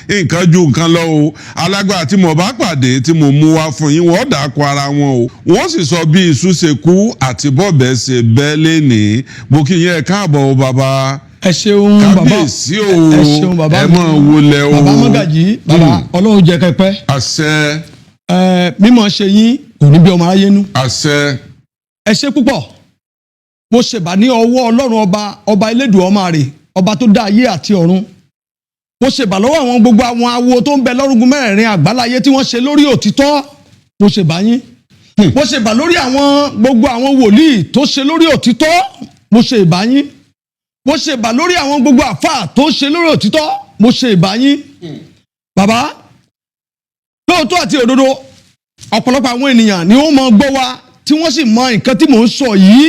nǹkan ju nǹkan lọ o alágbára tí mo bá pàdé tí mo mú wá fún yín wọ́n dàkọ ara wọn o wọ́n sì sọ bí iṣu ṣe kú àti bọ́ọ̀bẹ ṣe bẹ́ lẹ́nìí mo kí yín ẹ káàbọ̀ o bàbá. ẹ ṣeun bàbá kábíyèsí o ẹ ṣeun bàbá ẹ máa wọlé o bàbá Mọ́gàjí bàbá Ọlọ́run jẹ́ kẹpẹ́. àṣẹ. mímọ̀ ṣe yín kò ní bí ọmọ aráyé nú. àṣẹ. ẹ ṣe púpọ̀ mo ṣèbà ní ọwọ́ Ọlọ́run ọba Elédùmarè ọba tó dá ayé àti ọ̀run mo ṣèbà lọ́wọ́ àwọn gbogbo àwọn awo tó ń bẹ lọ́rùngún mẹ́rẹ̀ẹ̀rin àgbáláyé tí wọ́n ṣe lórí òtítọ́ mo ṣèbà yín mo ṣèbà lórí gbogbo àwọn wòlíì tó ṣe lórí òtítọ́ mo ṣèbà yín mo ṣèbà lórí àwọn gbogbo àfáà tó ṣe lórí òtítọ́ mo ṣèbà yín bàbá lóòótọ́ àti òdodo ọ̀pọ̀lọpọ̀ àwọn ènìyàn ni wọ́n mọ gbọ́ wa tí wọ́n sì mọ nǹkan tí mò ń sọ yìí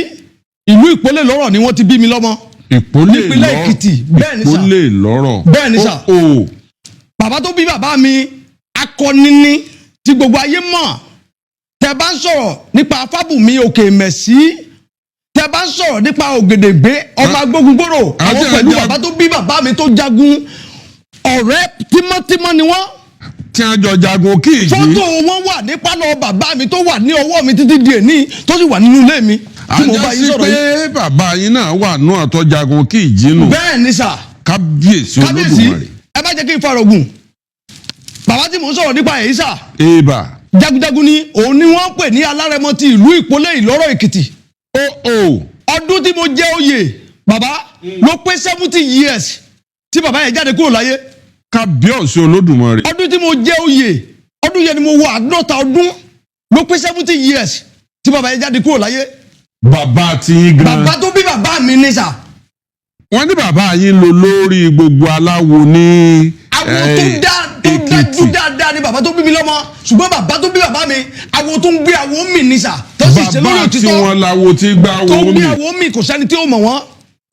ìlú Ìpólè lọ́rọ̀ ni wọ́n ti bí mi lọ́mọ. nípínlẹ̀ Èkìtì bẹ́ẹ̀ ni sà Ìpólè lọ́rọ̀ bẹ́ẹ̀ ni sà bàbá tó bí bàbá mi akọni ni tí gbogbo ayé mọ̀ tẹ́ bá ń sọ̀rọ̀ nípa Fábùnmi Òkèmẹ̀sí tẹ́ bá ń sọ̀rọ̀ nípa Ògèdèngbé ọmọ Agbógungbòrò àwọn pẹ̀lú bàbá tó bí bàbá mi tó jagun ọ̀rẹ́ tímọ́tímọ́ ni wọ́n. tí a jọ jagun kí ìjì. fọ́tò wọn wà ní pálọ̀ bàbá mi tó wà ní ọwọ́ mi títí di èní tó sì wà nínú ilé mi tí mo bá yín sọ̀rọ̀ yìí. àjẹsí pé bàbá yín náà wà nù àtọ́ jagun kí ìjì nù. bẹ́ẹ̀ ni sà. kábíyèsí Olódùmarè. ẹ bá jẹ́ kí n farògùn bàbá tí mò ń sọ̀rọ̀ nípa èyí sà. èèbà. jagunjagun ni òun ni wọ́n pè ní alárẹ̀mọ ti ìlú Ìpólè Ìlọ́rọ̀ Èkìtì. ọdún tí mo jẹ oyè bàbá ló pé 70 years tí bàbá yẹn jáde kúrò láyé. kábíyèsí Olódùmarè. ọdún tí mo jẹ oyè ọdún yẹn ni mo wọ 50 ọdún ló pé 70 years tí bàbá yẹn jáde kúrò láyé. bàbá tí yín gan. bàbá tó bí bàbá mi ní sà. wọ́n ní bàbá yín lọ lórí gbogbo aláwo ní àwọn tó dájú dáadáa ni bàbá tó bí mi lọ́mọ ṣùgbọ́n bàbá tó bí bàbá mi àwọn tó ń gbé àwo mi ní sà. tó sì ṣe lórí òtítọ́ bàbá tí wọ́n láwo tí gbá àwo mi. tó gbé àwo mi kò sẹ́ni tí ó mọ̀ wọ́n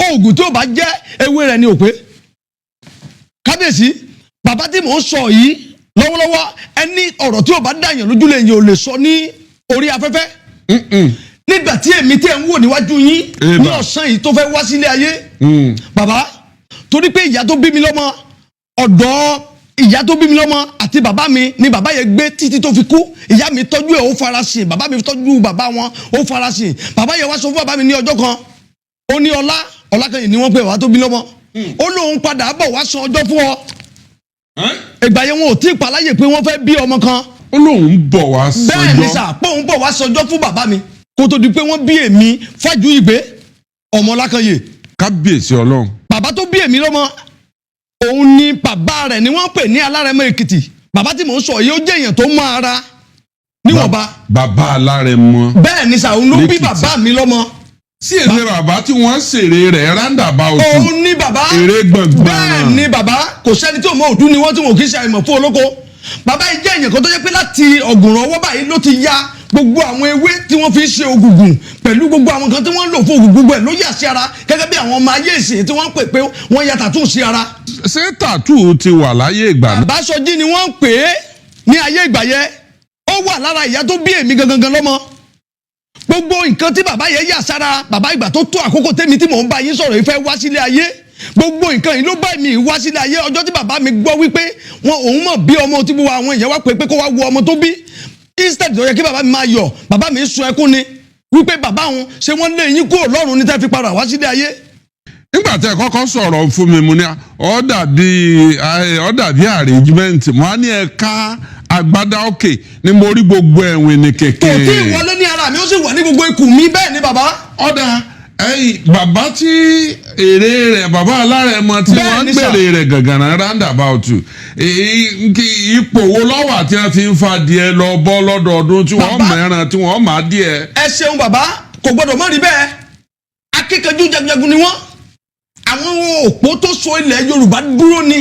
oògùn tí ó bá jẹ́ ewé rẹ̀ ni ò pé. kábíyèsí bàbá tí mò ń sọ yìí lọ́wọ́lọ́wọ́ ẹni ọ̀rọ̀ tí ò bá dàyàn lójúlé yẹn ò lè sọ ní orí afẹ́fẹ́. nígbà tí èmi tẹ́ ń wò níwájú yín ní ọ̀sán yìí tó fẹ́ wá sílé ayé. bàbá torí pé ìyá tó bí mi lọ́mọ ọ̀dọ̀ ìyá tó bí mi lọ́mọ àti bàbá mi ni bàbá yẹn gbé títí tó fi kú ìyá mi tọ́jú ẹ̀ ó farasin bàbá mi tọ́jú bàbá wọn ó farasin bàbá yẹn wá sọ fún bàbá mi ní ọjọ́ kan ó ní Ọlákanyè ni wọ́n pè wá tó bí lọ́mọ ó lóun padà bọ̀ wá san ọjọ́ fún ọ ìgbà yẹn wọn ò tí ì paláyè pé wọ́n fẹ́ bí ọmọ kan. ó lóun bọ̀ wá sọjọ́. bẹ́ẹ̀ ni sà pé òun bọ̀ wá sọjọ́ fún bàbá mi kó tó di pé wọ́n bí èmi Fájuyìgbé ọmọ Ọlákanyè. kábíyèsí Ọlọ́run. bàbá tó bí èmi lọ́mọ òun ni bàbá rẹ̀ ni wọ́n pè ní Alárẹ̀mọ Èkìtì bàbá tí mò ń sọ yìí ó jẹ́ èèyàn tó mọ ara níwọ̀nba. bàbá Alárẹ̀mọ. bẹ́ẹ̀ ni sà òun ló bí bàbá mi lọ́mọ. sí èdè bàbá tí wọ́n ṣèrè rẹ̀ roundabout. òun ni bàbá èrè gbọ̀ngbọ̀n. bẹ́ẹ̀ ni bàbá kò sẹ́ni tí ò mọ òdú ni wọ́n tí wọn kì í ṣe àìmọ̀ fún olóko. bàbá yìí jẹ́ èèyàn kan tó jẹ́ pé láti ọ̀gùnrán ọwọ́ báyìí ló ti ya gbogbo àwọn ewé tí wọ́n fi ń ṣe ògùngùn pẹ̀lú gbogbo àwọn kan tí wọ́n ń lò fún ògùngùn gbogbo ẹ̀ ló yà sí ara gẹ́gẹ́ bí àwọn ọmọ ayé ìsìn tí wọ́n ń pè pé wọ́n ya tàtú sí ara. ṣé tàtú ti wà láyé ìgbà náà. Àbáṣọjí ni wọ́n ń pè é ní ayé ìgbà yẹn ó wà lára ìyá tó bí èmi gangan lọ́mọ gbogbo nǹkan tí bàbá yẹn yà sára bàbá ìgbà tó tó àkókò tèmi tí mò ń bá yín sọ̀rọ̀ yìí fẹ́ wá sílé ayé gbogbo nǹkan yìí ló bá mi wá sílé ayé ọjọ́ tí bàbá mi gbọ́ wípé òun mọ̀ bí ọmọ tí gbogbo àwọn èèyàn wá pé kó wá wo ọmọ tó bí instead tó yẹ kí bàbá mi máa yọ̀ bàbá mi sun ẹkún ni wípé bàbá òun ṣé wọ́n lé yín kúrò lọ́run ní tẹ́ fi padà wá sílé ayé. nígbà tí ẹ kọ́kọ́ sọ̀rọ̀ fún mi mo ní ó dàbí arrangement mo á ní ẹ̀ka agbádá òkè ni mo rí gbogbo ẹ̀wìn ní kékeré. kò tí ì wọlé ní ara mi ó sì wà ní gbogbo ikùn mi bẹ́ẹ̀ ni bàbá. ọ̀dà bàbá tí èrè rẹ̀ bàbá Alárẹ̀mọ tí wọ́n ń gbèrè rẹ̀ gàngànà roundabout ipò wo lọ́wọ́ àti wọn fi ń fa díẹ̀ lọ bọ́ lọ́dọọdún tí wọ́n mẹ́ràn tí wọ́n máa díẹ̀. ẹ ṣeun bàbá kò gbọdọ̀ mọ́ rí bẹ́ẹ̀ akíkanjú jagunjagun ni wọ́n àwọn òpó tó so ilẹ̀ Yorùbá dúró ni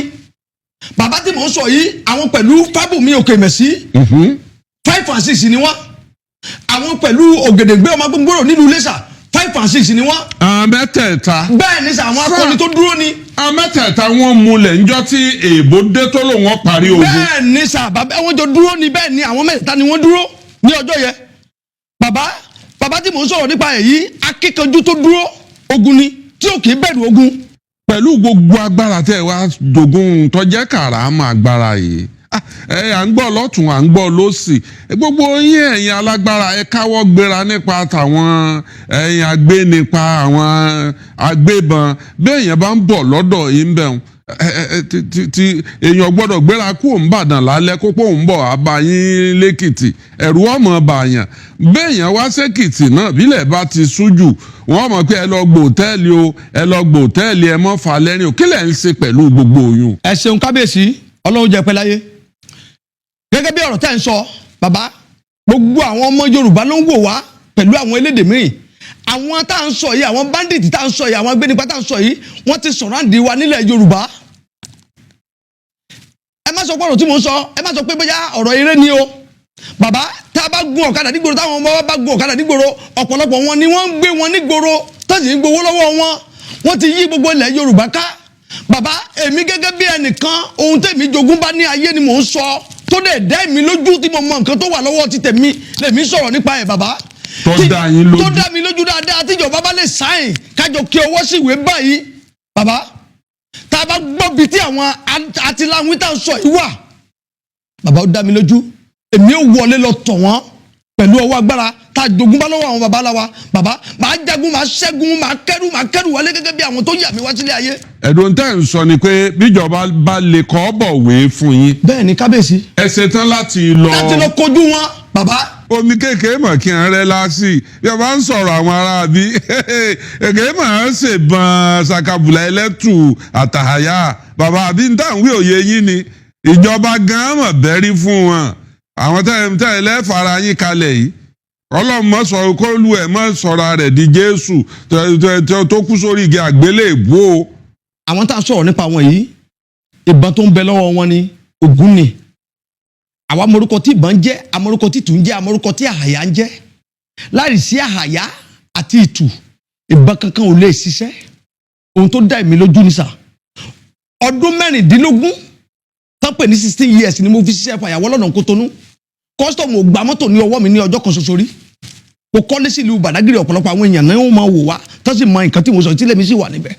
bàbá tí mò ń sọ yìí àwọn pẹ̀lú Fábùnmi Òkèmẹ̀sí 5 and 6 ni wọ́n àwọn pẹ̀lú Ògèdèngbé ọmọ Agbógungbòrò nílùú Iléṣà 5 and 6 ni wọ́n. àwọn mẹ́tẹ̀ẹ̀ta. bẹ́ẹ̀ ni sà àwọn akọni tó dúró ni. àwọn mẹ́tẹ̀ẹ̀ta wọ́n múlẹ̀ níjọ́ tí èèbó dé tó lò wọ́n parí ogun. bẹ́ẹ̀ ni sà bàbá wọn jọ dúró ni bẹ́ẹ̀ ni àwọn mẹ́tẹ̀ẹ̀ta ni wọ́n dúró ní ọjọ́ yẹn. bàbá tí mò ń sọ̀rọ̀ nípa èyí akíkanjú tó dúró ogun ni tí ò kì í bẹ̀rù ogun pẹ̀lú gbogbo agbára tẹ́ wá jogún tọ́jẹ́ kàràmà agbára yìí à ń gbọ́ lọ́tún à ń gbọ́ lọ́sì gbogbo yín ẹ̀yin alágbára ẹ káwọ́ gbéra nípa tàwọn ẹ̀yin agbénipa àwọn agbébọn bí èèyàn bá ń bọ̀ lọ́dọ̀ yín bẹ̀rù ti èèyàn gbọ́dọ̀ gbéra kú òǹbàdàn lálẹ́ kópó òun bọ̀ àbáyín lẹ́kìtì ẹ̀rù ọmọ bàyàn béèyàn wá sẹ́kìtì náà bílẹ̀ bá ti sújù wọ́n mọ̀ pé ẹ lọ gbò òtẹ́ẹ̀lì o ẹ lọ gbò òtẹ́ẹ̀lì ẹ mọ́ fà lẹ́rìn o kí lẹ̀ ń ṣe pẹ̀lú gbogbo oyún. ẹ ṣeun kábíyèsí ọlọ́run jẹ́ pẹ́ láyé gẹ́gẹ́ bí ọ̀rọ̀ tẹ́ ń sọ bàbá gbogbo àwọn ọmọ Yorùbá ló ń wò wá pẹ̀lú àwọn elédè mìíràn àwọn tá à ń sọ yìí àwọn bandit tá à ń sọ yìí àwọn agbénipa tá à ń sọ yìí wọ́n ti sọ̀rọ̀ǹdì wa nílẹ̀ Yorùbá ẹ má sọ pé ọ̀rọ̀ tí mò ń sọ ẹ má sọ pé bóyá ọ̀rọ̀ eré ni o bàbá tá a bá gun ọ̀kadà nígboro táwọn ọmọ wa bá gun ọ̀kadà nígboro ọ̀pọ̀lọpọ̀ wọn ni wọ́n ń gbé wọn nígboro tó sì ń gbowó lọ́wọ́ wọn wọ́n ti yí gbogbo ilẹ̀ Yorùbá ká bàbá èmi gẹ́gẹ́ bí ẹnìkan ohun tèmi jogún bá ní ayé ni mò ń sọ tó dẹ̀ dá èmi lójú tí mo mọ nǹkan tó wà lọ́wọ́ ti tèmi lèmi sọ̀rọ̀ nípa ẹ̀ bàbá tó dá yín lójú tó dá mi lójú dáadáa tíjọba bá lè sáìn kájọ kí ọwọ́ sí ìwé báyìí bàbá tá a bá gbọ́ bí tí àwọn atiláwìn tá à ń sọ yìí wà bàbá ó dá mi lójú èmi ò wọlé lọ tọ̀ wọ́n pẹ̀lú ọwọ́ agbára tá a jogún bá lọ́wọ́ àwọn baba aláwa bàbá màá jagun màá ṣẹ́gun màá kẹ́rù wọlé gẹ́gẹ́ bí àwọn tó yà mí wá sílé ayé. ẹ̀dùn tẹ́ ń sọ ni pé bíjọba bá lè kọ́ bọ̀wé fún yín. bẹ́ẹ̀ ni kábíyèsí. ẹ ṣetán láti lọ kojú wọn bàbá. omi kékeré mọ̀ kí n rẹ́ lásì yóò bá ń sọ̀rọ̀ àwọn ará bí kékeré mọ̀ ń ṣèbọn ṣàkàbùlà ẹlẹ́tù àtàyà bàbá àbí ń tàn wí òye yín ni ìjọba gan-an mọ̀ bẹ́rí fún wọn àwọn tẹ́ ẹ lẹ́fàara yín kalẹ̀ yìí ọlọ́run mọ̀ sọ kó lu ẹ̀ mọ̀ sọ̀rọ̀ rẹ̀ di Jésù tó kú sórí igi àgbélébùú o. àwọn tá a sọ̀rọ̀ nípa wọn yìí ìbọn tó ń bẹ lọ́wọ́ wọn ni Ògún ni àwa amorúkọ tí ìbọn jẹ́ amorúkọ tí ìtù ń jẹ́ amorúkọ tí àhàyà ń jẹ́ láì sí àhàyà àti ìtù ìbọn kankan ò lè ṣiṣẹ́ ohun tó dá èmi lójú ní sà ọdún 16 tán pè ní 16 years ni mo fi ṣiṣẹ́ fàyàwọ́ lọ́nà Kótónú kọ́sítọ̀mù ò gba mọ́tò ní ọwọ́ mi ní ọjọ́ kan ṣoṣo rí mo kọ́lé sí ìlú Bàdágìrì ọ̀pọ̀lọpọ̀ àwọn èèyàn náà wọ́n máa wò wá tó sì mọ nǹkan tí mo sọ tí lèmi sì wà níbẹ̀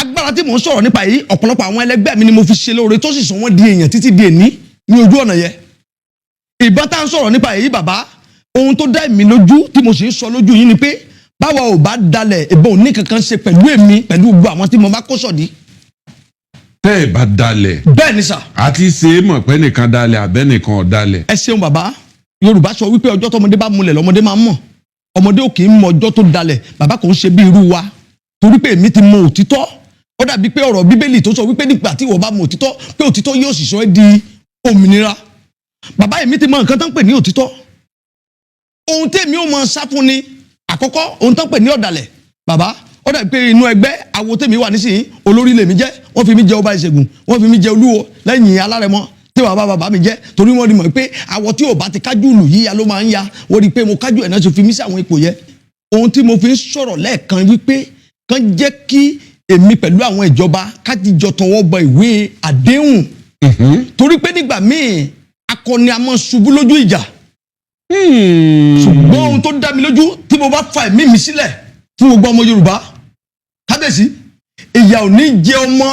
agbára tí mò ń sọ̀rọ̀ nípa yìí ọ̀pọ̀lọpọ̀ àwọn ẹlẹgbẹ́ mi ni mo fi ṣe lóore tó sì sọ wọ́n di èèyàn títí di èní ní ojú ọ̀nà yẹn ìbọn tá à ń sọ̀rọ̀ nípa yìí bàbá ohun tó dá èmi lójú tí mo sì ń sọ lójú yìí ni pé báwa ò bá dalẹ̀ ìbọn ò ní kankan ṣe pẹ̀lú èmi pẹ̀lú gbogbo àwọn tí mo bá kó sọ̀dí. tẹ́ ẹ bá dalẹ̀. bẹ́ẹ̀ ni sà. àti ṣe é mọ̀ pé nìkan dalẹ̀ àbẹ́ nìkan ò dalẹ̀. ẹ ṣeun bàbá Yorùbá sọ wípé ọjọ́ tọmọdé bá múlẹ̀ lọ́mọdé máa ń mọ̀ ọmọdé ò kì í mọ ọjọ́ tó dalẹ̀ bàbá kò ń ṣe bí irú wa torí pé èmi ti mọ òtítọ́ ó dàbí pé ọ̀rọ̀ Bíbélì tó sọ wípé nígbà tí ìwọ bá mọ òtítọ́ pé òtítọ́ yóò sì sọ ẹ́ di òmìnira bàbá èmi ti mọ nǹkan tán pè ní òtítọ́ ohun tèmi ò mọ sá fún ni àkọ́kọ́ ohun tán pè ní ọ̀dàlẹ̀ bàbá ó dàbí pé inú ẹgbẹ́ awo tèmi wà nísìnyí olórí lèmi jẹ́ wọ́n fi mí jẹ ọba ìṣègùn wọ́n fi mí jẹ olúwo lẹ́yìn alárẹ̀mọ tí bàbá mi jẹ́ torí wọ́n rí mọ̀ pé àwọ̀ tí ò bá ti kájú ìlú yíya ló máa ń ya wọ́n rí pé mo kájú ẹ̀ náà ṣe fi mí sí àwọn ipò yẹn ohun tí mo fi ń sọ̀rọ̀ lẹ́ẹ̀kan wípé kán jẹ́ kí èmi pẹ̀lú àwọn ìjọba kájíjọ tọwọ́ bọ ìwé àdéhùn torí pé nígbà míì akọni a máa ṣubú lójú ìjà ṣùgbọ́n ohun tó dá mi lójú tí mo bá fa ẹ̀mí mi sílẹ̀ fún gbogbo ọmọ Yorùbá kábíyèsí ìyà ò ní jẹ ọmọ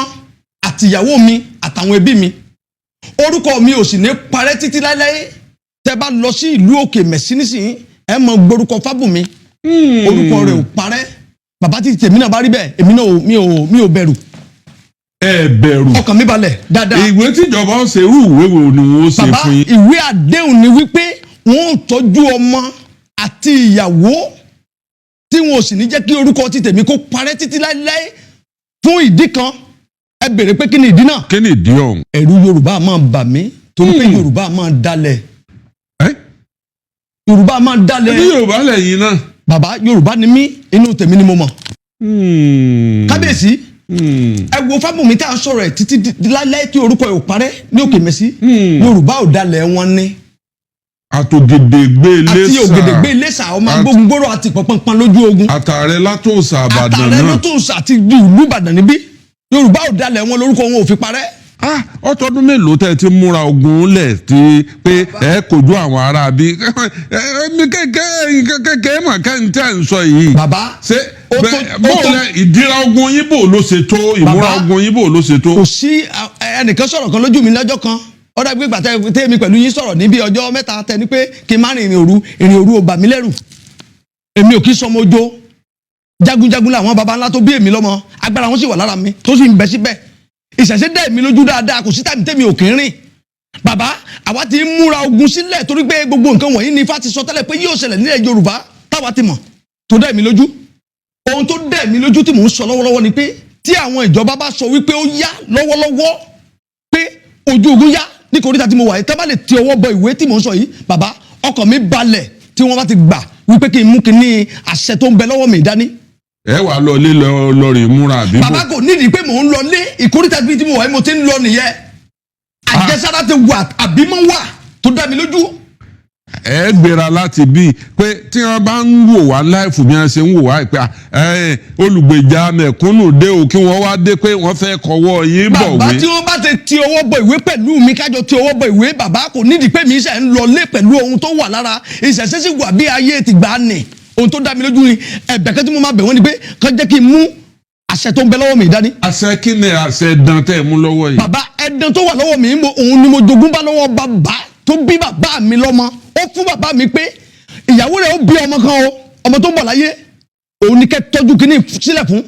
àtìyàwó mi àtàwọn ẹbí mi orúkọ mi ò sì ní parẹ́ títí láéláé tẹ́ bá lọ sí ìlú Òkè Mẹ̀sí nísìnyí ẹ mọ gbórúkọ Fábùnmi orúkọ rẹ̀ ò parẹ́ bàbá tí tèmi náà bá rí bẹ́ẹ̀ èmi náà mi ò bẹ̀rù. ẹ bẹ̀rù. ọkàn mi balẹ̀ dáadáa. ìwé tíjọba ń ṣe irú ìwé wo ni wọ́n ṣe fún yín. bàbá ìwé àdéhùn ni wípé wọ́n ò tọ́jú ọmọ àti ìyàwó tí wọn ò sì ní jẹ́ kí orúkọ ti tèmi kó parẹ́ títí láéláé fún ìdí kan ẹ bèrè pé kí ni ìdí náà. kí ni ìdí ọ̀hún. ẹ̀rù Yorùbá máa bà mí torí pé Yorùbá máa dalẹ̀. Yorùbá máa dalẹ̀. ẹbí Yorùbá lẹ́yìn náà. bàbá Yorùbá ni mí inú tèmi ni mo mọ̀. kábíyèsí ẹ wo Fábùnmi tá a sọ̀rọ̀ ẹ̀ títí láéláé tí orúkọ ẹ̀ ò parẹ́ ní Òkè Mẹ̀sí Yorùbá ò dalẹ̀ wọn ni. àtògèdègbè Iléṣà àti ògèdègbè Iléṣà ọmọ agbógungbòrò àti pọ̀npọ̀npọ̀n lójú ogun. àtàrẹ látòsà Ìbàdàn náà. àtàrẹ látòsà àti ìlú Ìbàdàn níbí Yorùbá ò dalẹ̀ wọn lórúkọ wọn ò fi parẹ́. ọtọdún mélòó tẹ́ ti múra ogun lẹ̀ tí pé ẹ kojú àwọn ará bí mi kékeré mà kẹ́hìn tẹ́ ń sọ yìí. bàbá ṣé bóòlẹ̀ ìdíra ogun yín bò ló ṣe tó ìmúra ogun yín bò ló ṣe tó. kò sí ẹnìkan sọ̀rọ̀ kan lójú mi lọ́jọ́ kan ó dàbí ìgbà tẹ́mi pẹ̀lú yín sọ̀rọ̀ níbi ọjọ́ mẹ́ta tẹni pé kí n má rìn ìrìn òru ò bà mí lẹ́rù èmi ò kí sọmọ ojó jagunjagun làwọn baba ńlá tó bí èmi lọ́mọ agbára wọn sì wà lára mi tó sì ń bẹ síbẹ̀ ìṣẹ̀ṣẹ̀ dá èmi lójú dáadáa kò sí tàbí tẹ́mi ò kí ń rìn bàbá àwa ti ń múra ogun sílẹ̀ torí pé gbogbo nǹkan wọ̀nyí ni Ifá ti sọ tẹ́lẹ̀ pé yóò ṣẹlẹ̀ nílẹ̀ Yorùbá táwa ti mọ̀ tó dá èmi lójú ohun tó dá èmi lójú tí mò ń sọ lọ́wọ́lọ́wọ́ ni pé tí àwọn ìjọba bá sọ wípé ó yá lọ́wọ́lọ́wọ́ pé ojú ogun yá ní kòríta tí mo wà yìí tá bá lè ti ọwọ́ bọ ìwé tí mò ń sọ yìí bàbá ọkàn mi balẹ̀ tí wọ́n bá ti gbà wípé kí n mú kí ní àṣẹ tó ń bẹ lọ́wọ́ mi dání. ẹ wà lọ lé lọ rìn múra àbí bò. bàbá kò nídìí pé mò ń lọ lé ìkòríta tí mo wà yìí mo ti ń lọ nìyẹn àjẹsára ti wà àbí mọ́ wà tó dá mi lójú. ẹ gbéra láti bí pé tí wọn bá ń wò wá láìfù bí wọn ṣe ń wò wá pé olùgbèjà mẹ̀kúnnù dé o kí wọn wá dé pé wọn fẹ́ kọ́wọ́ yín bọ̀wé. bàbá tí wọn bá ti ọwọ́ bọ ìwé pẹ̀lú mi kájọ ti ọwọ́ bọ ìwé bàbá kò nídìí pé mi ṣe ń lọ lé pẹ̀lú ohun tó wà lára ìṣẹ̀ṣẹ̀ sì wà bí ayé ti gbà ní ohun tó dá mi lójú ni ẹ̀bẹ̀ kan tí mo máa bẹ̀ wọ́n ni pé kàn jẹ́ kí n mú àṣẹ tó ń bẹ lọ́wọ́ mi dání. àṣẹ kí ni àṣẹ dán tẹ́ ẹ mú lọ́wọ́ yìí. bàbá ẹ̀dán tó wà lọ́wọ́ mi òun ni mo jogún bá lọ́wọ́ bàbá tó bí bàbá mi lọ́mọ ó fún bàbá mi pé ìyàwó rẹ̀ ó bí ọmọ kan o ọmọ tó ń bọ̀ láyé òun ni kẹ́ tọ́jú kínní sílẹ̀ fún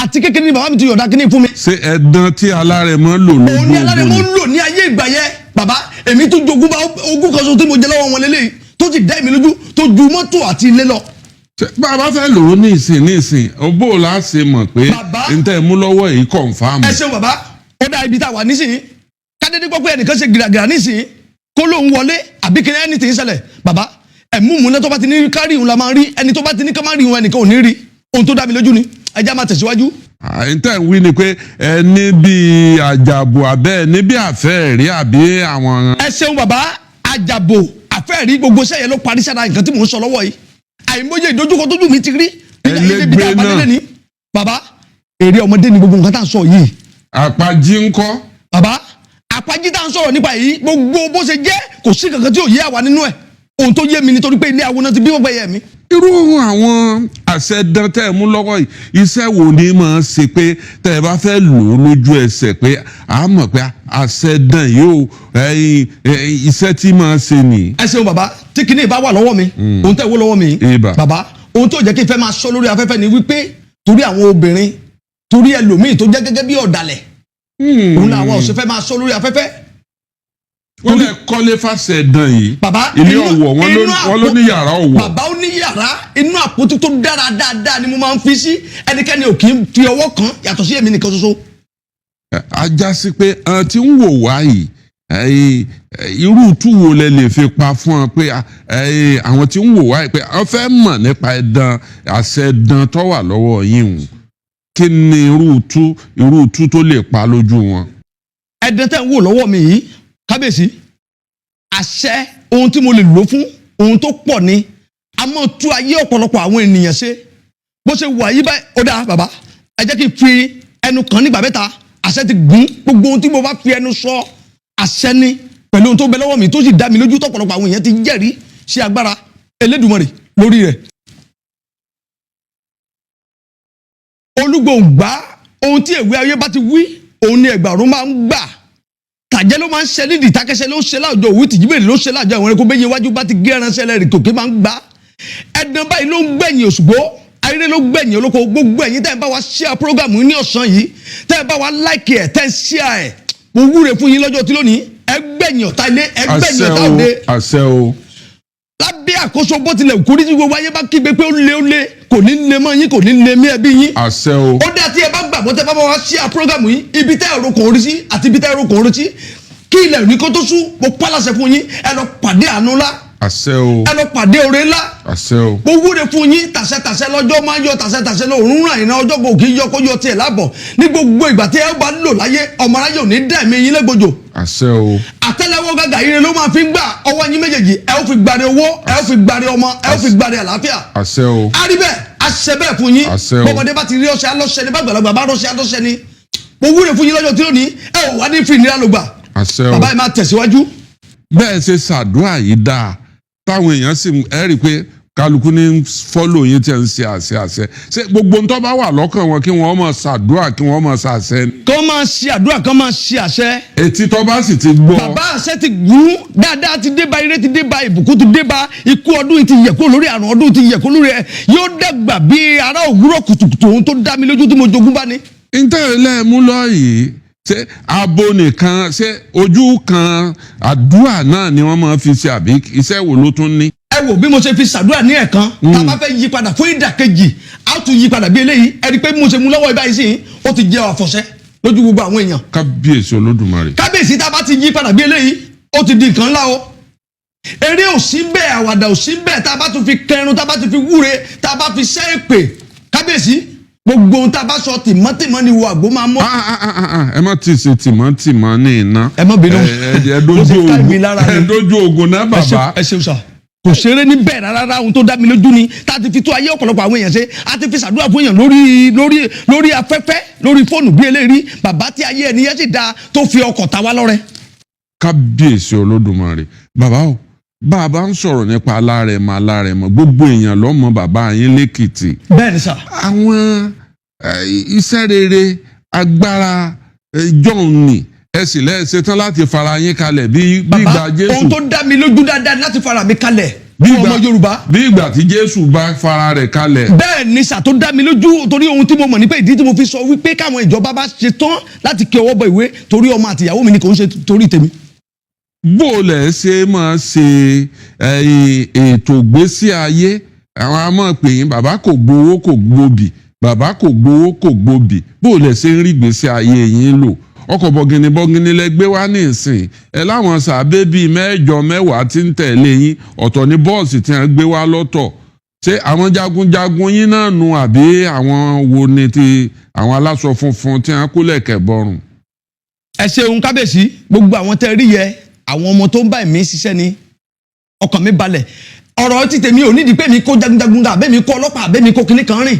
àti kékeré ni bàbá mi ti yọ̀dá kínní fún mi. ṣé ẹ̀dán tí alárẹ̀mọ lò lójú òun ni alárẹ̀mọ lò ní ayé ìgbà yẹn bàbá èmi tó jogún bá ogún kan so tí mo jẹ lọ́wọ́ wọn lélẹ́yìí tó ti dá èmi lójú tó ju mọ́tò àti ilé lọ. bàbá fẹ́ lò ó ní ìsìn ọbọ̀ la ṣe mọ̀ pé n tẹ́ mú lọ́wọ́ yìí kọ̀ǹfàmù. ẹ ṣeun bàbá ó dá ibi tá a wà nísìnyí kádédé gbọ́ pé ẹnìkan ṣe gìràgìrà nísìnyí kó lóun wọlé àbí kí ẹni tí ń ṣẹlẹ̀ bàbá ẹ̀múmúná tó bá ti ní kárí òun la máa rí ẹni tó bá ti ní ká má rí òun ẹnìkan ò ní rí ohun tó dá mi lójú ni ẹjẹ́ máa tẹ̀síwájú. àyíntẹ́ ń wí ni pé ẹni bíi àjàbò abẹ́ ẹni bíi àfẹ́ẹ̀rí àbí àwọn. ẹ ṣeun bàbá àjàbò àfẹ́ẹ̀rí gbogbo sẹ́yẹ ló parí sára nǹkan tí mò ń sọ lọ́wọ́ yìí àìmọye ìdojúkọ tójú mi ti rí ẹlẹgbẹ́ náà bàbá èrè ọmọdé ni gbogbo nǹkan tá à ń sọ yìí. àpàjì ńkọ́. bàbá àpàjì tá à ń sọ̀rọ̀ nípa yìí gbogbo bó ṣe jẹ́ kò sí kankan tí ò yé àwa nínú ẹ̀ ohun tó yé mi nítorí pé ilé àwọn náà ti bí wọ́n pẹ́ yẹ mi. irú àwọn àṣẹ dán tẹ́ ẹ mú lọ́wọ́ yìí iṣẹ́ wo ni máa ṣe pé tẹ́ ẹ bá fẹ́ lò ó lójú ẹsẹ̀ pé a mọ̀ pé àṣẹ dán yóò iṣẹ́ tí máa ṣe nìyí. ẹ ṣeun bàbá tí kinní ìbá wà lọ́wọ́ mi ohun tẹ́ wó lọ́wọ́ mi bàbá ohun tó jẹ́ kí n fẹ́ máa sọ lórí afẹ́fẹ́ ni wípé torí àwọn obìnrin torí ẹlòmíì tó jẹ́ gẹ́gẹ́ bí ọ̀dàlẹ̀ òun làwọn òṣè fẹ́ máa sọ lórí afẹ́fẹ́. wọ́n lè kọ́lé fàṣẹ dán yìí. bàbá ilé ọ̀wọ̀ wọn ló ní yàrá ọ̀wọ̀. bàbá ó ní yàrá inú àpótí tó dára dáadáa ni mo máa ń fi sí ẹnikẹ́ni ò kì í fi ọwọ́ kan yàtọ̀ sí èmi nìkan ṣoṣo. ajá sí pé àwọn tí ń wò wá yìí irú túwo lẹ lè fi pa fún ọ pé àwọn tí ń wò wá yìí pé wọ́n fẹ́ mọ̀ nípa ẹ̀dán àṣẹ dán tó wà lọ́wọ́ yín o kí ni irú tú tó lè pa lójú wọn. ẹ̀dán tẹ́ ń wò lọ́wọ́ mi yìí kábíyèsí àṣẹ ohun tí mo lè lò fún ohun tó pọ̀ ni a máa tú ayé ọ̀pọ̀lọpọ̀ àwọn ènìyàn ṣe bó ṣe wà yí báyìí ó dáa bàbá ẹ jẹ́ kí n fi ẹnu kàn nígbà mẹ́ta àṣẹ ti gún gbogbo ohun tí mo bá fi ẹnu sọ àṣẹ ni pẹ̀lú ohun tó bẹ lọ́wọ́ mi tó sì dá mi lójú tọ̀pọ̀lọpọ̀ àwọn èèyàn ti jẹ́rìí sí agbára Elédùmarè lórí rẹ̀. olúgbòǹgbà ohun tí èwe ayé bá ti wí òun ni ẹgbàrún máa ń gbà tàjẹ́ ló máa ń ṣe nídìí tákẹ́sẹ́ ló ń ṣe láàjọ òwú tìjíbèrè ló ń ṣe láàjọ àwọn ẹranko bẹ́yẹ iwájú bá ti gé ẹran ṣẹlẹ̀ rìn tòkè máa ń gbà ẹ̀dán báyìí ló ń gbẹ̀yìn Òṣùgbó ayé ló gbẹ̀yìn olóko gbogbo ẹ̀yin tẹ́ ẹ bá wa share program yìí ní ọ̀sán yìí tẹ́ ẹ bá wa like ẹ̀ tẹ́ ẹ share ẹ̀ mo wúre fún yín lọ́jọ́ tí lónìí ẹ gbẹ̀yìn ọ̀tá ilé ẹ gbẹ̀yìn ọ̀tá òde. àṣẹ o. lábẹ́ àkóso bó tilẹ̀ kórí tí gbogbo ayé bá kígbe pé ó lé kò ní lé mọ́ yín kò ní lé mí ẹbí yín. àṣẹ o. ó dá tí ẹ bá gbàgbọ́ tẹ́ bá wa share program yìí ibi tẹ́ ẹ̀rọ kò rí sí àti ibi tẹ́ ẹ̀rọ kò rí sí kí ilẹ̀ ní kó tó sú mo pálàṣẹ fún yín ẹ lọ pàdé àánú ńlá. àṣẹ o. ẹ lọ pàdé oore ńlá. àṣẹ o. mo wúre fún yín tàṣẹtàṣẹ lọ́jọ́ máa ń yọ tàṣẹtàṣẹ lọ òórùn ràn iná ọjọ́ kò kí yọ kó yọ tiẹ̀ lábọ̀ ní gbogbo ìgbà tí ẹ bá lò láyé ọmọ aráyé ò ní dá ẹ̀mí yín légbodò. àṣẹ o. àtẹ́lẹwọ́ gàgà ire ló máa fi ń gbà ọwọ́ yín méjèèjì ẹ ó fi gbàre owó ẹ ó fi gbàre ọmọ ẹ ó fi gbàre àlàáfíà. àṣẹ o. a rí bẹ́ẹ̀ a ṣe bẹ́ẹ̀ fún yín. àṣẹ o. bọ́mọdé bá ti rí ọṣẹ alọ́ṣẹ ní bàgbàlagbà bá rọṣẹ alọ́ṣẹ ni mo wúre fún yín lọ́jọ́ tí lónìí ẹ ò wá ní fi ìnira lò gbà. àṣẹ o. bàbá yìí máa tẹ̀síwájú. bẹ́ẹ̀ ṣe ṣàdúrà yìí dáa táwọn èèyàn sì ẹ rí i pé kálukú ní fọ́lò yín tí ẹ̀ ń ṣe àṣẹ ṣé gbogbo ń tó bá wà lọ́kàn wọn kí wọ́n máa ṣàdúrà kí wọ́n máa ṣàṣẹ. kọ́ máa ṣe àdúrà kọ́ máa ṣe àṣẹ. etí tó bá sì ti gbọ́. bàbá àṣẹ ti gún dáadáa ti dé bá ire ti dé bá ìbùkún ti dé bá ikú ọdún ti yẹ kó lórí àrùn ọdún ti yẹ kó lórí ẹ yóò dàgbà bí ará òwúrọ̀ kùtùkùtù ohun tó dá mi lójú tí mo jogún bá ní. ìtẹ̀lẹ́ mú lọ yìí ṣé abo nìkan ṣé ojú kan àdúrà náà ni wọ́n máa fi ṣe àbí iṣẹ́ wo ló tún ní. ẹ wò bí mo ṣe fi ṣàdúrà ní ẹ̀kan tá a bá fẹ́ yí padà fún ìdàkejì a tún yí padà bí eléyìí ẹ rí i pé mo ṣe mú lọ́wọ́ ibà yìí sí ó ti jẹ́ àfọ̀ṣẹ́ lójú gbogbo àwọn èèyàn. kábíyèsí olódùmarè. kábíyèsí tá a bá ti yí padà bí eléyìí ó ti di nǹkan ńlá o. eré ò sí bẹ́ẹ̀ àwàdà ò sí bẹ́ẹ̀ tá a bá tún fi kẹrun tá a bá tún fi wúre tá a bá fi ṣẹ́ èpè kábíyèsí gbogbo ohun tá a bá sọ tìmọ́tìmọ́ ni wo àgbo máa mọ́. ẹ má ti ṣe tìmọ́tìmọ́ ní iná. ẹ má bínú ẹ dojú ogun náà bàbá. ẹ ṣeun sà kò ṣeré ní bẹ́ẹ̀ rárá ohun tó dá mi lójú ni tá a ti fi tó ayé ọ̀pọ̀lọpọ̀ àwọn èèyàn ṣe a ti fi ṣàdúrà fún èèyàn lórí afẹ́fẹ́ lórí fóònù bí eléyìí bàbá tí ayé ẹni yẹn sì dáa tó fi ọkọ̀ ta wá lọ́rẹ. kábíyèsí olódùmarè bàbá o bàbá ń sọ̀rọ̀ nípa alárẹ̀mọ gbogbo èèyàn lọ́mọ bàbá yín lẹ́kìtì. bẹ́ẹ̀ni sà. àwọn iṣẹ́ rere agbára john ni ẹ sì lẹ́ẹ̀ṣẹ̀ tán láti fara yín kalẹ̀ bí ìgbà Jésù. ohun tó dá mi lójú dáadáa láti fara mi kalẹ̀ fún ọmọ Yorùbá. bí ìgbà tí Jésù bá fara rẹ̀ kalẹ̀. bẹ́ẹ̀ni sà tó dá mi lójú torí ohun tí mo mọ̀ ní pé ìdí tí mo fi sọ wípé káwọn ìjọba bá ṣe tán láti kí ọwọ́ bọ ìwé torí ọmọ àtìyàwó mi ni kò ń ṣe torí tèmi. bó o lẹ̀ ṣe máa ṣe ètò ìgbésí ayé àwọn a máa pè yín bàbá kò gbowó kò gbòbì bàbá kò gbowó kò gbòbì bó o lẹ̀ ṣe ń rí ìgbésí ayé yín lò ọkọ̀ bọ̀gìnì lẹ gbé wá ní ìsìn ẹ láwọn sàbẹ́ bíi 10 tí ń tẹ̀lé yín ọ̀tọ̀ ní bọ́ọ̀sì tí wọ́n gbé wá lọ́tọ̀ ṣé àwọn jagunjagun yín náà nu àbí àwọn wo ni ti àwọn aláṣọ funfun tí wọ́n kó lẹ̀kẹ̀ bọrùn. ẹ ṣeun kábíyèsí gbogbo àwọn tẹ́ rí yẹ àwọn ọmọ tó ń bá ẹ̀mí ṣiṣẹ́ ni ọkàn mi balẹ̀ ọ̀rọ̀ ti tèmi ò nídìí pé mi kó jagunjagun dà bẹ́ẹ̀ mi kó ọlọ́pàá bẹ́ẹ̀ mi kó kinní kan rìn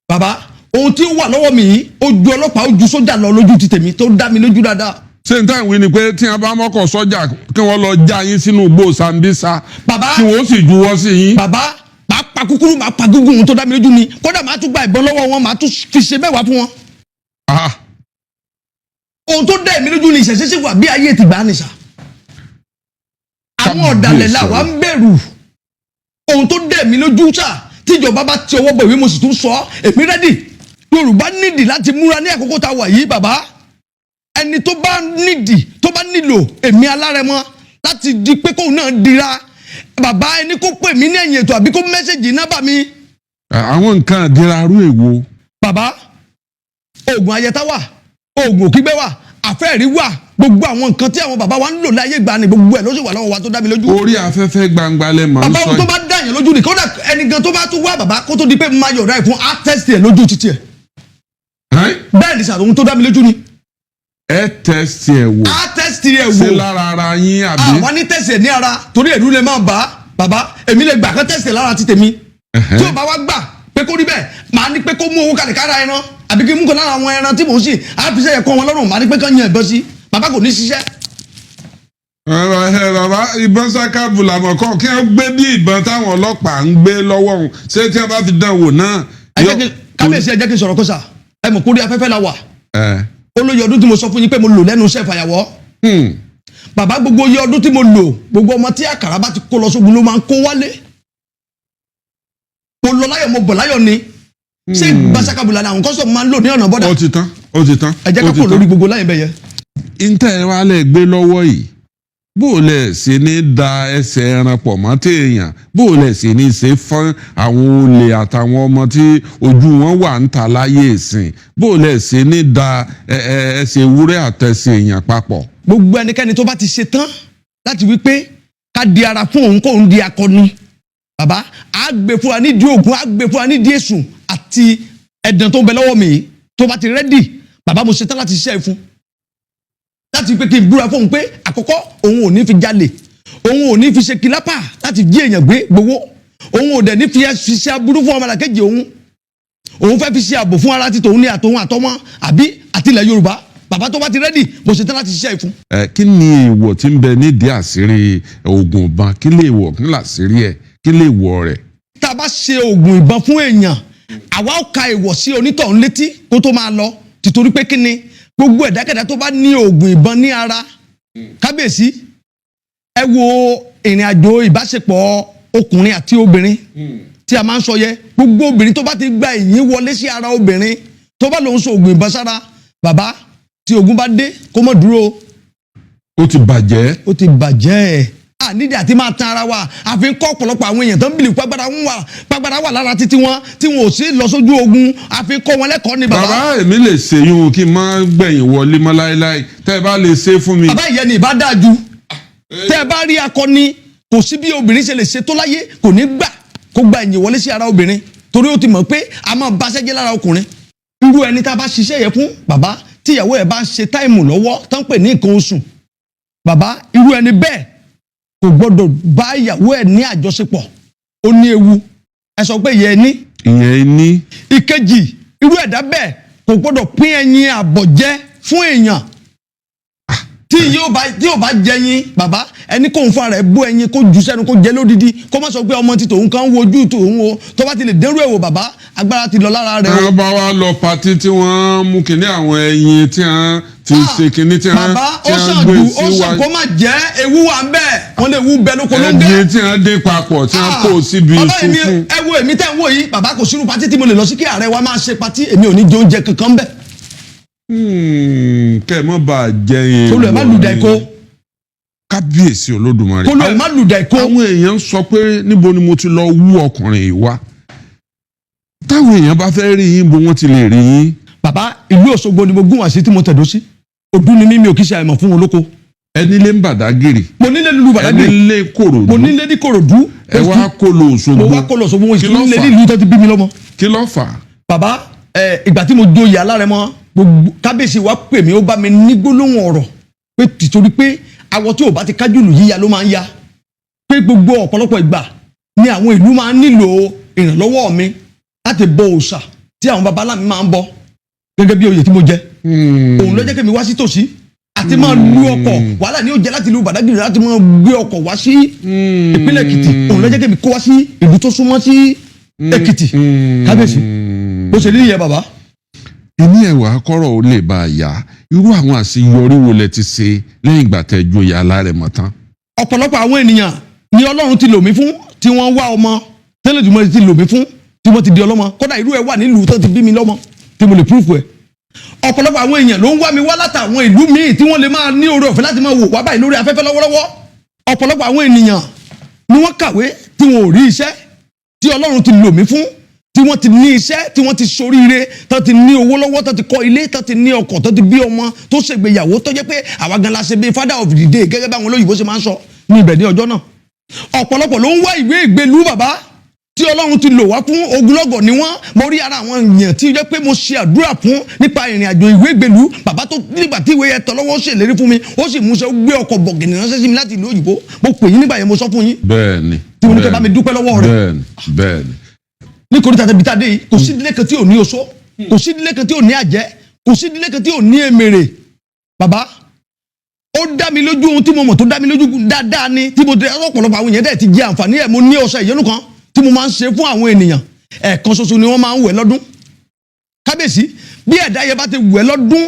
bàbá ohun tí ó wà lọ́wọ́ mi yìí ó ju ọlọ́pàá ó ju sójà lọ lójú ti tèmi tó dá mi lójú dáadáa. ṣé n táwọn wí ni pé tí wọn bá mọ́kọ̀ sọ́jà kí wọ́n lọ já yín sínú igbó Sambisa tí wọ́n sì juwọ́ sí yín. bàbá máa pa kúkúrú máa pa gúngún ohun tó dá mi lójú ni kódà máa tún gba ìbọn lọ́wọ́ wọn máa tún fi ṣe mẹ́wàá fún wọn. ohun tó dá mi lójú ni ìṣẹ̀ṣẹ̀ sì wà bí ayé ti gbà á nìṣà. àwọn ọ̀dàlẹ̀ làwa ń bẹ̀rù ohun tó dá mi lójú sà tíjọba bá ti ọwọ́ bọ̀ ìwé mo sì tún sọ èmi rẹ́dì Yorùbá nídìí láti múra ní àkókò tá a wà yìí bàbá ẹni tó bá nídìí tó bá nílò èmi alárẹ̀mọ láti di pé kóun náà dira bàbá ẹni kó pè mí ní ẹ̀yìn ètò àbí kó mẹ́sẹ̀gì náà bà mí. àwọn nǹkan àdírarú èwo. bàbá oògùn ayẹta wà oògùn òkígbẹ́ wà àfẹ́ẹ̀rí wà gbogbo àwọn nǹkan tí àwọn bàbá wa ń lò láyé gbà ní gbogbo ẹ̀ ló sì wà lọ́wọ́ wa tó dá mi lójú. orí afẹ́fẹ́ gbangba lẹ máa ń sọ. bàbá wọn tó bá dá yẹn lójú ni kódà ẹni gan tó bá tún wá bàbá kó tó di pé máa yọ̀ọ̀dá ẹ̀ fún á tẹ́sítì ẹ̀ lójú títí ẹ̀. bẹ́ẹ̀ ni sàtòun tó dá mi lójú ni. ẹ tẹ́sítì ẹ̀ wò. á tẹ́sítì ẹ̀ wò. ṣé lára ara yín àbí. àwọn ní tẹ́sítì ẹ̀ ní ara torí ẹ̀rú lè máa bá bàbá èmi lè gbà kán tẹ́sítì ẹ̀ lára ti tèmi. tí ò bá wá gbà pé kó rí bẹ́ẹ̀ máa ní pé kó mú owó kalẹ̀ kára ẹran àbí kí mú kan lára àwọn ẹran tí mò ń sìn á fi sẹ́yẹ̀ kọ́ wọn lọ́rùn máa ní pé kán yan ìbọn sí bàbá kò ní ṣiṣẹ́. bàbá ìbọn sákàbù làmọ̀ kọ́ kí wọ́n gbé bí ìbọn táwọn ọlọ́pàá ń gbé lọ́wọ́ òun ṣé tí wọ́n bá fi dán wò náà. kábíyèsí ẹ jẹ́ kí n sọ̀rọ̀ kó sà ẹ mọ̀ kórí afẹ́fẹ́ la wà. olóyè ọdún tí mo sọ fún yín pé mo lò lẹ́nu iṣẹ́ ìfàyàwọ́. bàbá gbogbo iye ọdún tí mo lò gbogbo ọmọ tí àkàrà bá ti kó lọ sógun ló máa ń kó wálé. mo lọ láyọ̀ mo bọ̀ láyọ̀ ni. ṣé gbàsákàbùlà ni àwọn kọ́sọ̀ máa ń lò ní ọ̀nà bọ́dà. ó ti tán. ẹ jẹ́ ká kó lórí gbogbo láyé bẹ́yẹ. ntẹ́ wa lè gbé lọ́wọ́ yìí bó o lè ṣe ní da ẹsẹ̀ ẹran pọ̀ mọ́ téèyàn bó o lè ṣe ní ṣe fún àwọn olè àtàwọn ọmọ tí ojú wọn wà ń ta láyé ìsìn bó o lè ṣe ní da ẹsẹ̀ ewúrẹ́ àtẹsẹ̀ èèyàn papọ̀. gbogbo ẹnikẹ́ni tó bá ti ṣe tán láti wí pé ká di ara fún òun kóun di akọni bàbá á gbé fún wa nídìí ògùn á gbé fún wa nídìí èṣù àti ẹ̀dàn tó ń bẹ lọ́wọ́ mi tó bá ti rẹ́dì bàbá mo ṣe tán láti ṣiṣẹ́ fún láti pé kí n búra fóun pé àkọ́kọ́ òun ò ní fi jalè òun ò ní fi ṣe kìlápà láti jí èèyàn gbé gbowó òun ò dẹ̀ ní fi ṣe aburú fún ọmọlàkejì òun fẹ́ fi ṣe ààbò fún ara ti tòun ní àtòun àtọmọ àbí àtìlẹ̀ Yorùbá bàbá tó bá ti rẹ́dì mo ṣe tán láti ṣiṣẹ́ fún. kí ni èèwọ̀ tí ń bẹ nídìí àṣírí oògùn ìbọn kí lè wọ̀ kí làṣírí ẹ̀ kí lè wọ̀ rẹ̀. tá a bá ṣe oògùn ìbọn fún èèyàn àwa ó ka ìwọ̀ sí onítọ̀hún létí kó tó máa lọ tìtorí pé kí ni gbogbo ẹ̀dákẹ́dá tó bá ní oògùn ìbọn ní ara kábíyèsí ẹ wo ìrìn àjò ìbáṣepọ̀ ọkùnrin àti obìnrin tí a máa ń sọ yẹ gbogbo obìnrin tó bá ti gba ìyín wọlé sí ara obìnrin tó bá lòun so oògùn ìbọn sára bàbá tí ogun bá dé kó mọ̀ dúró. ó ti bàjẹ́. ó ti bàjẹ́ nídìí àti máa tan ara wa àfi kọ́ ọ̀pọ̀lọpọ̀ àwọn èèyàn tó ń bìlì pàgbára wà lára títí wọn tí wọn ò sí lọ sójú ogun àfi kọ́ wọn lẹ́kọ̀ọ́ ni bàbá. bàbá èmi lè ṣe yún kí n má gbẹ̀yìn wọlé mọ́ láéláé tẹ́ ẹ bá lè ṣe fún mi. bàbá ìyẹn ni ìbá dáa ju tẹ́ ẹ bá rí akọni kò sí bí obìnrin ṣe lè ṣe tó láyé kò ní gbà kó gba ìyìn wọlé sí ara obìnrin torí ó ti mọ̀ pé a máa baṣẹ́ jẹ́ lára ọkùnrin irú ẹni tá a bá ṣiṣẹ́ yẹn fún bàbá tíyàwó ẹ̀ bá ń ṣe táìmù lọ́wọ́ tán pè ní nǹkan oṣù bàbá irú ẹni bẹ́ẹ̀ kò gbọ́dọ̀ bá ìyàwó ẹ̀ ní àjọṣepọ̀ ó ní ewu ẹ sọ pé ìyẹn ní. ìyẹn ní. ìkejì irú ẹ̀dá bẹ́ẹ̀ kò gbọ́dọ̀ pín ẹyin àbọ̀jẹ́ fún èèyàn tí yóò bá jẹyin bàbá ẹni kóun fún ara ẹ bó ẹyin kó jù sẹ́nu kó jẹ lódìdí kó má sọ pé ọmọ ti tòun kan wojú tòun o tó bá ti lè dẹ́rù ẹ̀ wò bàbá agbára ti lọ lára rẹ̀ o. wọ́n bá wa lọ patí tí wọ́n mú kinní àwọn ẹyin tí wọ́n ti ṣe kinní tí wọ́n gbé sí wa. ó sàn kó má jẹ́ ewu wa ń bẹ̀ wọ́n lè wú bẹ lóko ló ń gẹ́. ẹyin tí wọ́n dé papọ̀ tí wọ́n kó síbi ìsún fún. ẹ wo èmi tẹ́ ń wò yìí bàbá kò sínú patí tí mo lè lọ sí kí ààrẹ wa máa ṣe patí èmi ò ní jẹ oúnjẹ kankan bẹ́ẹ̀. kẹ́ ẹ mọ́ bá a jẹ yẹn. kólú ẹ̀ má lùdà ikó. kábíyèsí olódùmarè. kólú ẹ̀ má lùdà ikó. àwọn èèyàn sọ pé níbo ni mo ti lọ wú ọkùnrin yìí wá táwọn èèyàn bá fẹ́ rí yín bó wọ́n ti lè rí yín. bàbá ìlú Òṣogbo ni mo gún wá sí tí mo tẹ̀dó sí ọdún ni mi ò kí ṣe àìmọ̀ fún olóko. ẹni lé ń Bàdágìrì. mo nílé lulu Bàdágìrì. ẹni lé Kòròdú. mo nílé ní Kòròdú. ẹ wá kó lọ Òṣogbo. mo wá kó lọ Òṣogbo mo sì nílé ní ìlú tó ti bí mi lọ́mọ. kí ló fà á. bàbá ìgbà tí mo joyè Alárẹ̀mọ gbogbo kábíyèsí wa pè mí ó bá mi ní gbólóhùn ọ̀rọ̀ pé tìtorí pé awọ tí ò bá ti kájùlù yíya ló máa ń ya pé gbogbo ọ̀pọ̀lọpọ̀ ìgbà ni àwọn ìlú máa ń nílò ìrànlọ́wọ́ mi láti bọ òòṣà tí àwọn babalá mi máa ń bọ gẹ́gẹ́ bí oyè tí mo jẹ òun ló jẹ́ kí mi wá sí tòsí àti máa lu ọkọ̀ wàhálà ni ó jẹ́ láti lu Bàdágìrì láti máa gbé ọkọ̀ wá sí ìpínlẹ̀ Èkìtì òun ló jẹ́ kí mi kó wá sí ìlú tó súnmọ́ sí Èkìtì kábíyèsí bó ṣe rí nìyẹn bàbá. ẹni ẹwà kọ́rọ̀ ó lè bá a yá irú àwọn àṣeyọrí wo lẹ ti ṣe lẹ́yìn ìgbà tẹ́ joyè Alárẹ̀mọ tán. ọ̀pọ̀lọpọ̀ àwọn ènìyàn ni Ọlọ́run ti lò mí fún tí wọ́n wá ọmọ tẹ́lẹ̀dùmọ̀ ti lò mí fún tí wọ́n ti di ọlọ́mọ kódà irú ẹ̀ wà nílùú tó ti bí mi lọ́mọ tí mo lè púrúfù ẹ̀. ọ̀pọ̀lọpọ̀ àwọn èèyàn ló ń wá mi wá látàwọn ìlú míì tí wọ́n lè máa ní oore ọ̀fẹ́ láti máa wò wá báyìí lórí afẹ́fẹ́ lọ́wọ́lọ́wọ́. ọ̀pọ̀lọpọ̀ àwọn ènìyàn ni wọ́n kàwé tí wọn ò rí iṣẹ́ tí Ọlọ́run ti lò mí fún tí wọ́n ti ní iṣẹ́ tí wọ́n ti ṣoríire tó ti ní owó lọ́wọ́ tó ti kọ́ ilé tó ti ní ọkọ̀ tó ti bí ọmọ tó ṣègbéyàwó tó jẹ́ pé àwa gan la ṣe bí father of the day gẹ́gẹ́ báwọn olóyìnbó ṣe máa ń sọ ní ibẹ̀ ní ọjọ́ náà. ọ̀pọ̀lọpọ̀ ló ń wá ìwé ìgbélú bàbá tí Ọlọ́run ti lò wá fún ogunlọ́gọ̀ ni wọ́n mo rí ara àwọn èèyàn tí jẹ́ pé mo ṣe àdúrà fún nípa ìrìn àjò ìwé ìgbélú bàbá tó nígbà tí ìwé yẹn tọ́ lọ́wọ́ ṣèlérí fún mi ó sì mú ṣe ó gbé ọkọ̀ bọ̀gìnì ránṣẹ́ sí mi láti ìlú òyìnbó mo pè yín nígbà yẹn mo sọ fún yín. bẹ́ẹ̀ni tí mo ní kẹ́ bá mi dúpẹ́ lọ́wọ́ rẹ̀. bẹ́ẹ̀ni ní kòríta tẹbi tá a dé yìí kò sí ìdílé kan tí ò ní oṣó kò sí ìdílé kan tí ò ní àjẹ́ kò sí ìdílé kan tí ò ní èmèrè bàbá ó dá mi lójú ohun tí mo mọ̀ tó dá mi lójú dáadáa ni tí mo dé ọ̀pọ̀lọpọ̀ àwọn èèyàn dẹ̀ ti jẹ àǹfààní ẹ̀ mo ní ọṣẹ ìyẹnù kan tí mo máa ń ṣe fún àwọn ènìyàn ẹ̀ẹ̀kan ṣoṣo ni wọ́n máa ń wẹ̀ lọ́dún kábíyèsí bí ẹ̀dá yẹn bá ti wẹ̀ lọ́dún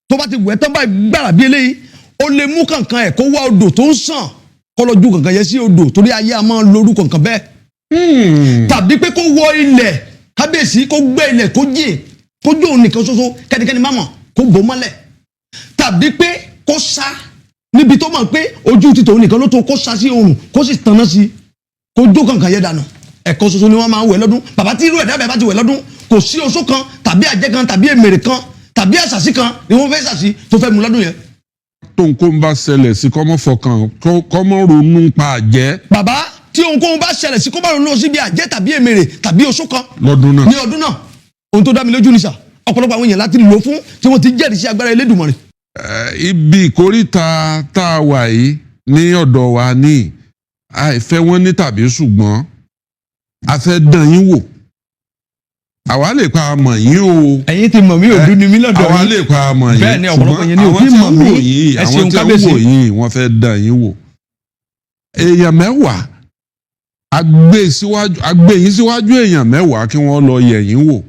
tó bá ti wẹ̀ tán báyìí gbàrà bí eléyìí ó lè mú kankan ẹ̀ kó wá odò tó ń sàn kó lọ ju kankan yẹn sí odò torí ayé a máa ń lorú kankan bẹ́ẹ̀ tàbí pé kó wọ ilẹ̀ kábíyèsí kó gbẹ́ ilẹ̀ kó jìn kó jó òun nìkan ṣoṣo kẹ́nikẹ́ni má mọ̀ kó bò mọ́lẹ̀ tàbí pé kó sá níbi tó mọ̀ pé ojú ti tòun nìkan ló tó kó sá sí oòrùn kó sì tanná sí kó jó kankan yẹn dànù ẹ̀kan ṣoṣo ni wọ́n máa ń wẹ̀ lọ́dún bàbá tí irú ẹ̀dá bẹ́ẹ̀ bá ti wẹ̀ lọ́dún kò sí oṣó kan tàbí àjẹ́ kan tàbí èmèrè kan tàbí àṣàṣì kan ni wọ́n fẹ́ ṣàṣì tó fẹ́ mu lọ́dún yẹn. tó ń kó ń bá ṣẹlẹ̀ sí kọ́mọ́ fọkàn kọ́mọ́ ronú pa àjẹ́. bàbá tí ohunkóhun bá ṣẹlẹ̀ sí kó bá ronú sí bí àjẹ́ tàbí èmèrè tàbí oṣó kan lọ́dún náà ní ọdún náà ohun tó dá mi lójú ni sà ọ̀pọ̀lọpọ̀ àwọn èèyàn láti lò fún tí wọ́n ti jẹ́rìí sí agbára Elédùmarè. ibi ìkórìtà tá a wà yìí ní ọ̀dọ̀ wa ní àìfẹ́ wọn ní tàbí ṣùgbọ́n a fẹ́ dán yín wò àwa lè pa àmọ̀ yín o. ẹ̀yin ti mọ̀ mí ò dún ní mí lọ́dọ̀ yín àwa lè pa àmọ̀ yín bẹ́ẹ̀ ni ọ̀pọ̀lọpọ̀ yẹn ni òfin mọ̀ mí ẹ ṣeun kábíyèsí àwọn tí wọ́n wò yín wọ́n fẹ́ dán yín wò. èèyàn mẹ́wàá agbé yín síwájú èèyàn mẹ́wàá kí wọ́n lọ yẹ̀ yín wò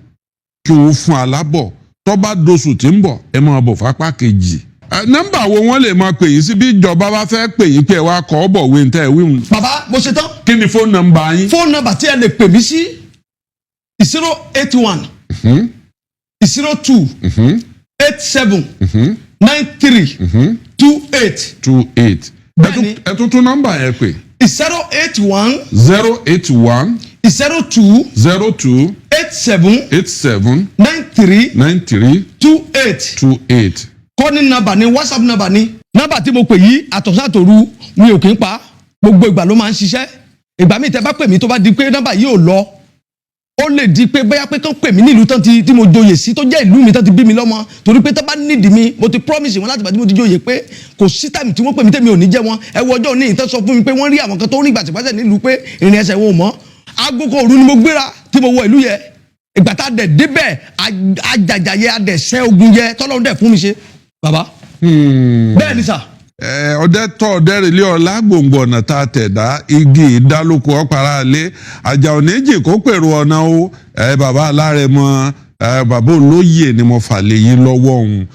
kí wọ́n fún alábọ̀ tó bá doṣù tí ń bọ̀ ẹ máa bọ̀ fápá kejì. Nọ́mbà wo wọ́n lè máa pè yín sí bí ìjọba bá fẹ́ pè yín pé ẹ wá kọ́ bọ̀ wé ntẹ́ wíwùn. bàbá mo ṣe tán. kí ni fóònù nọ́mbà yín. fóònù nọ́mbà tí ẹ lè pè mí sí 081 02 87 93 28. bẹ́ẹ̀ni ẹ tún tún nọ́mbà yẹn pè. 081 081 02 02 87 87 93 93 28. 28. kọ́ni nọ́mbà ni WhatsApp nọ́mbà ni. nọ́mbà tí mo pè yí àtọ̀sán àtòru mi ò kí ń pa gbogbo ìgbà ló máa ń ṣiṣẹ́. ìgbà míì tẹ́ bá pè mí tó bá di pé nọ́mbà yìí ò lọ ó lè di pé bóyá pé kán pè mí nílùú tán tí mo joyè sí tó jẹ́ ìlú mi tán ti bí mi lọ́mọ torí pé tán bá nídìí mi mo ti promise wọn láti bá tí mo ti joyè pé kò sí time tí wọ́n pè mí tèmi ò ní jẹ́ wọn ẹ wo ọjọ́ òní ìtàn sọ fún mi pé wọ́n rí àwọn kan tó ń rìn gbàtìgbàtì nílùú pé ìrìn ẹsẹ̀ wọn ò mọ́ agogo òru ni mo gbéra tí mo wọ ìlú yẹ ìgbà tá a dẹ̀ débẹ̀ àjàjà yẹ a dẹ̀ sẹ́ ogun yẹ tọ́lọ́run dẹ̀ fún mi ṣe bàbá bẹ́ẹ̀ ni sà. Ọdẹ tọ ọdẹ rèlé ọlá gbòǹgbò ọ̀nà tá a tẹ̀dá igi ìdálóko ọ̀pára lé àjà òníjì kó pèrò ọ̀nà o bàbá alárẹ̀mọ bàbá olóyè ni mo fà lè yín lọ́wọ́ òun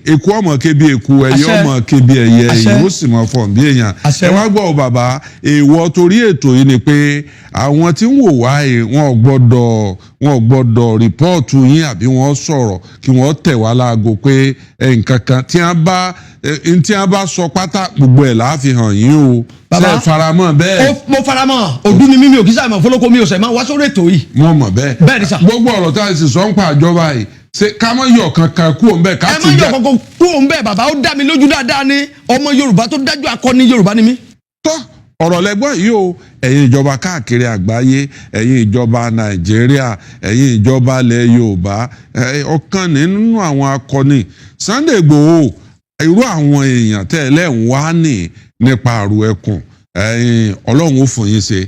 eku ọmọ kébi eku ẹyẹ ọmọ kébi ẹyẹ ẹyẹ ó sì mọ fọ̀n bí èèyàn ẹ wá gbọ́ ọ bàbá èèwọ̀ torí ètò yìí ni pé àwọn tí ń wò wá wọn ò gbọ́dọ̀ rìpọ́ọ̀tù yín àbí wọ́n sọ̀rọ̀ kí wọ́n tẹ̀ wá láago pé nǹkan kan tí wọ́n bá sọ pátá gbogbo ẹ̀ láàfihàn yín o ṣe faramọ́ bẹ́ẹ̀. mo faramọ́ ọdún ni mímí òkìsà ìmọ̀ fọlọ́kọ mi ò sẹ̀ máa wá sórí ètò yìí. mo mọ̀ bẹ́ẹ̀ bẹ́ẹ̀ ni sà. gbogbo ọ̀rọ̀ tá a sì sọ ń pa àjọba yìí ṣe ká mọ̀ yọ̀ kankan kú òun bẹ́ẹ̀ ká ti bẹ́ẹ̀. ẹ má yọ̀ kankan kú òun bẹ́ẹ̀ bàbá ó dá mi lójú dáadáa ni ọmọ Yorùbá tó dájú akọni Yorùbá ni mí. tọ́ ọ̀rọ̀ lẹ́gbọ́n yìí o ẹ̀yin ìjọba káàkiri àgbáyé ẹ̀yin ìjọba Nàìjíríà ẹ̀yin ìjọba ilẹ̀ Yorùbá ọ̀kan nínú àwọn akọni Sunday Igboho irú àwọn èèyàn tẹ́lẹ̀ ń wá ní nípa àrùn ẹkùn Ọlọ́run ó fún yín ṣe.